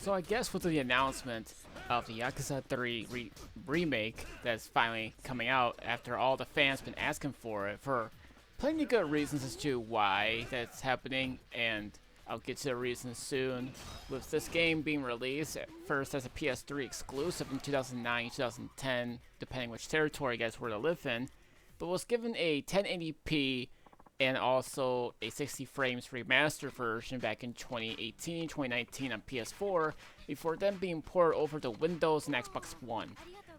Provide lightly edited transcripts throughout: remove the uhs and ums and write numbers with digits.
So I guess with the announcement of the Yakuza 3 remake that's finally coming out after all the fans been asking for it for plenty of good reasons as to why that's happening, and I'll get to the reasons soon. With this game being released at first as a PS3 exclusive in 2009, 2010, depending which territory you guys were to live in, but was given a 1080p and also a 60 frames remastered version back in 2018, 2019 on PS4, before then being ported over to Windows and Xbox One.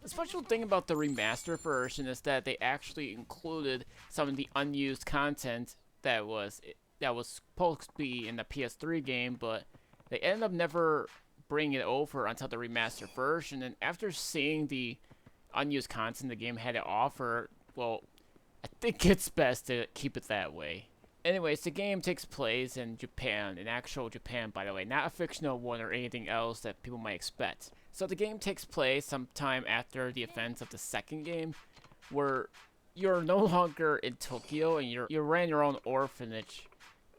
The special thing about the remastered version is that they actually included some of the unused content that was supposed to be in the PS3 game, but they ended up never bringing it over until the remastered version. And after seeing the unused content the game had to offer, well, I think it's best to keep it that way. Anyways, the game takes place in Japan, in actual Japan, by the way, not a fictional one or anything else that people might expect. So the game takes place sometime after the events of the second game, where you're no longer in Tokyo and you ran your own orphanage,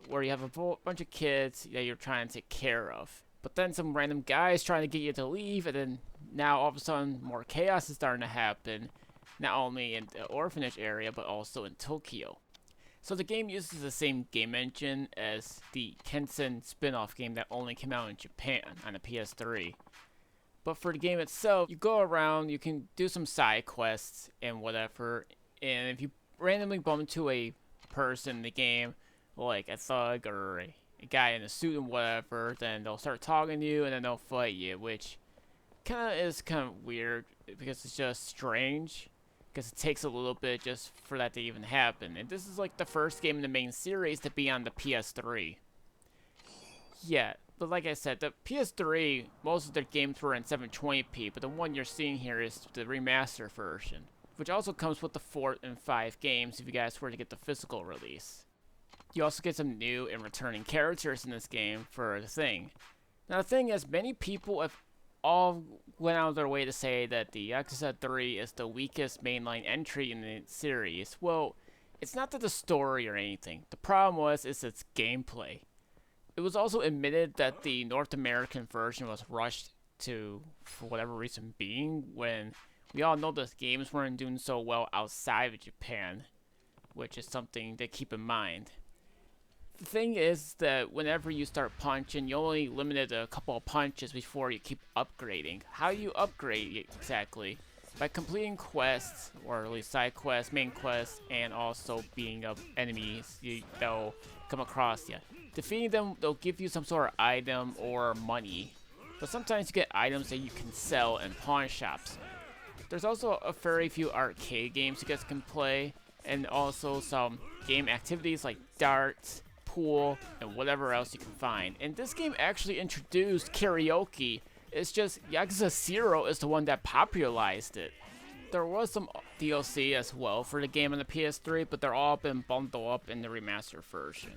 where you have a bunch of kids that you're trying to take care of. But then some random guys trying to get you to leave, and then now all of a sudden more chaos is starting to happen, not only in the orphanage area, but also in Tokyo. So the game uses the same game engine as the Kensen spin-off game that only came out in Japan on the PS3. But for the game itself, you go around, you can do some side quests and whatever, and if you randomly bump into a person in the game, like a thug or a guy in a suit and whatever, then they'll start talking to you and then they'll fight you, which is kind of weird because it's just strange. Because it takes a little bit just for that to even happen. And this is like the first game in the main series to be on the PS3. Yeah, but like I said, the PS3, most of their games were in 720p, but the one you're seeing here is the remaster version, which also comes with the 4 and 5 games if you guys were to get the physical release. You also get some new and returning characters in this game for the thing. Now the thing is, many people have all went out of their way to say that the Yakuza 3 is the weakest mainline entry in the series. Well, it's not that the story or anything. The problem is its gameplay. It was also admitted that the North American version was rushed to, for whatever reason being, when we all know the games weren't doing so well outside of Japan, which is something to keep in mind. The thing is that whenever you start punching, you're only limited to a couple of punches before you keep upgrading. How do you upgrade exactly? By completing quests, or at least side quests, main quests, and also beating up enemies that'll come across you. Defeating them, they'll give you some sort of item or money. But sometimes you get items that you can sell in pawn shops. There's also a very few arcade games you guys can play, and also some game activities like darts, pool, and whatever else you can find. And this game actually introduced karaoke. It's just Yakuza 0 is the one that popularized it. There was some DLC as well for the game on the PS3, but they're all been bundled up in the remastered version.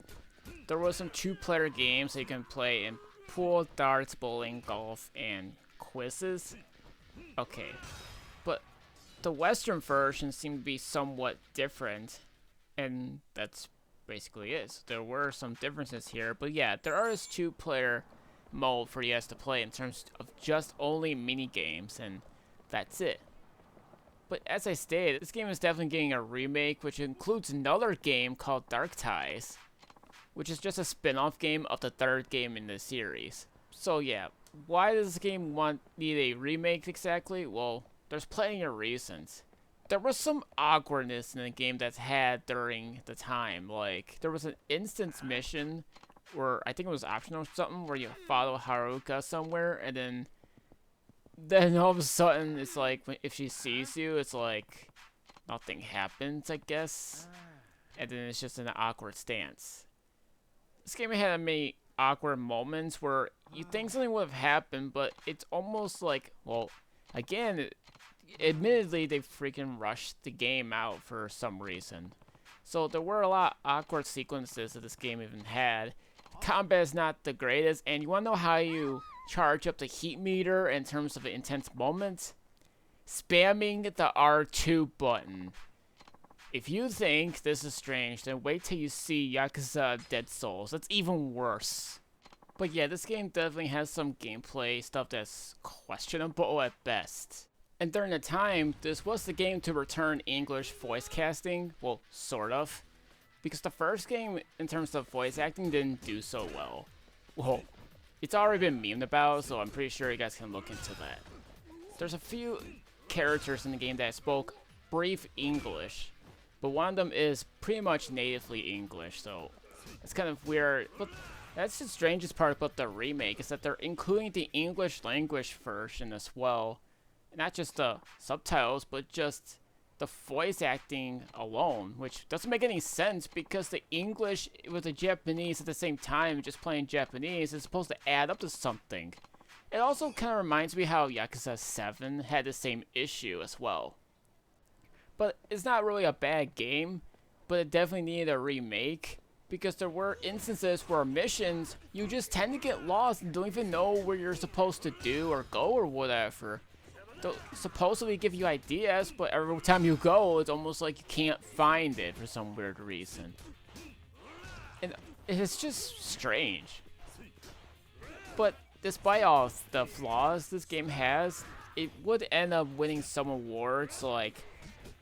There was some 2-player games that you can play in pool, darts, bowling, golf, and quizzes. Okay, but the Western version seemed to be somewhat different, and that's basically is. There were some differences here, but yeah, there is 2-player mode for you guys to play in terms of just only mini games, and that's it. But as I stated, this game is definitely getting a remake, which includes another game called Dark Ties, which is just a spin-off game of the third game in the series. So yeah, why does this game need a remake exactly? Well, there's plenty of reasons. There was some awkwardness in the game that's had during the time. Like, there was an instance mission where I think it was optional or something, where you follow Haruka somewhere, and then all of a sudden it's like if she sees you, it's like nothing happens, I guess, and then it's just an awkward stance. This game had many awkward moments where you think something would have happened, but it's almost like, well, again, admittedly, they freaking rushed the game out for some reason. So there were a lot of awkward sequences that this game even had. The combat is not the greatest, and you want to know how you charge up the heat meter in terms of intense moments? Spamming the R2 button. If you think this is strange, then wait till you see Yakuza Dead Souls. That's even worse. But yeah, this game definitely has some gameplay stuff that's questionable at best. And during the time, this was the game to return English voice casting, well, sort of. Because the first game, in terms of voice acting, didn't do so well. Well, it's already been memed about, so I'm pretty sure you guys can look into that. There's a few characters in the game that spoke brief English, but one of them is pretty much natively English, so it's kind of weird. But that's the strangest part about the remake, is that they're including the English language version as well. Not just the subtitles, but just the voice acting alone, which doesn't make any sense because the English with the Japanese at the same time, just playing Japanese, is supposed to add up to something. It also kind of reminds me how Yakuza 7 had the same issue as well. But it's not really a bad game, but it definitely needed a remake, because there were instances where missions, you just tend to get lost and don't even know where you're supposed to do or go or whatever. They'll supposedly give you ideas, but every time you go, it's almost like you can't find it for some weird reason. And it's just strange. But despite all the flaws this game has, it would end up winning some awards, like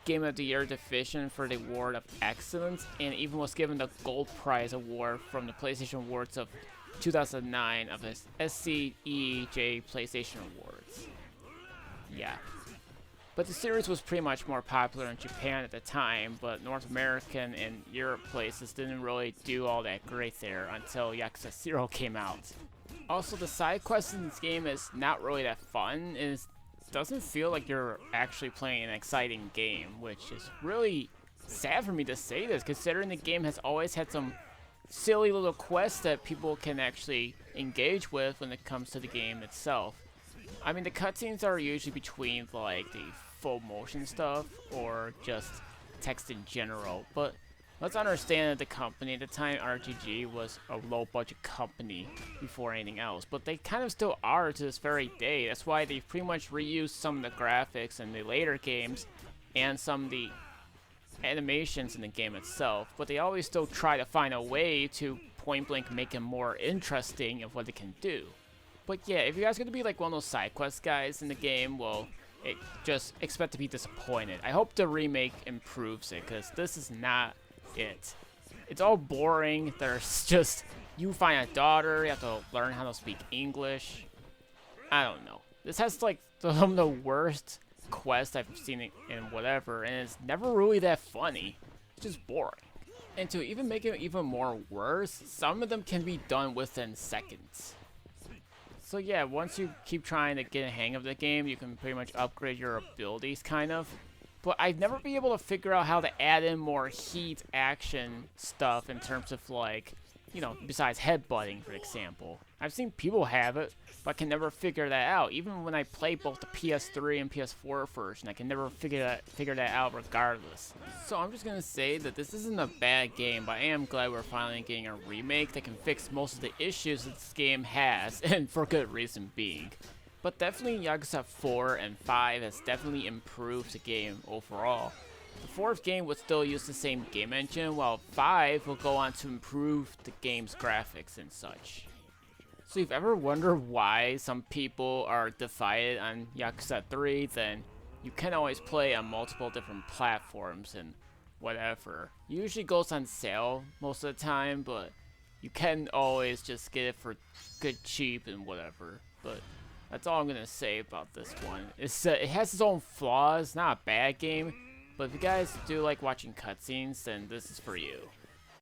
Game of the Year Division for the Award of Excellence, and even was given the Gold Prize Award from the PlayStation Awards of 2009 of the SCEJ PlayStation Awards. Yeah. But the series was pretty much more popular in Japan at the time, but North American and Europe places didn't really do all that great there until Yakuza 0 came out. Also, the side quests in this game is not really that fun. It doesn't feel like you're actually playing an exciting game, which is really sad for me to say this, considering the game has always had some silly little quests that people can actually engage with when it comes to the game itself. I mean, the cutscenes are usually between, like, the full motion stuff or just text in general, but let's understand that the company at the time, RGG, was a low-budget company before anything else, but they kind of still are to this very day. That's why they've pretty much reused some of the graphics in the later games and some of the animations in the game itself, but they always still try to find a way to point-blank make it more interesting of what they can do. But yeah, if you guys are going to be like one of those side quest guys in the game, well, just expect to be disappointed. I hope the remake improves it, because this is not it. It's all boring. There's just, you find a daughter, you have to learn how to speak English. I don't know. This has like some of the worst quests I've seen in whatever, and it's never really that funny. It's just boring. And to even make it even more worse, some of them can be done within seconds. So yeah, once you keep trying to get a hang of the game, you can pretty much upgrade your abilities, kind of. But I've never been able to figure out how to add in more heat action stuff in terms of, like, you know, besides headbutting, for example. I've seen people have it, but I can never figure that out. Even when I play both the PS3 and PS4 version, I can never figure that out regardless. So I'm just gonna say that this isn't a bad game, but I am glad we're finally getting a remake that can fix most of the issues that this game has, and for good reason being. But definitely Yakuza 4 and 5 has definitely improved the game overall. The fourth game would still use the same game engine, while 5 will go on to improve the game's graphics and such. So if you ever wonder why some people are divided on Yakuza 3, then you can always play on multiple different platforms and whatever. It usually goes on sale most of the time, but you can always just get it for good cheap and whatever. But that's all I'm gonna say about this one. It has its own flaws, not a bad game, but if you guys do like watching cutscenes, then this is for you.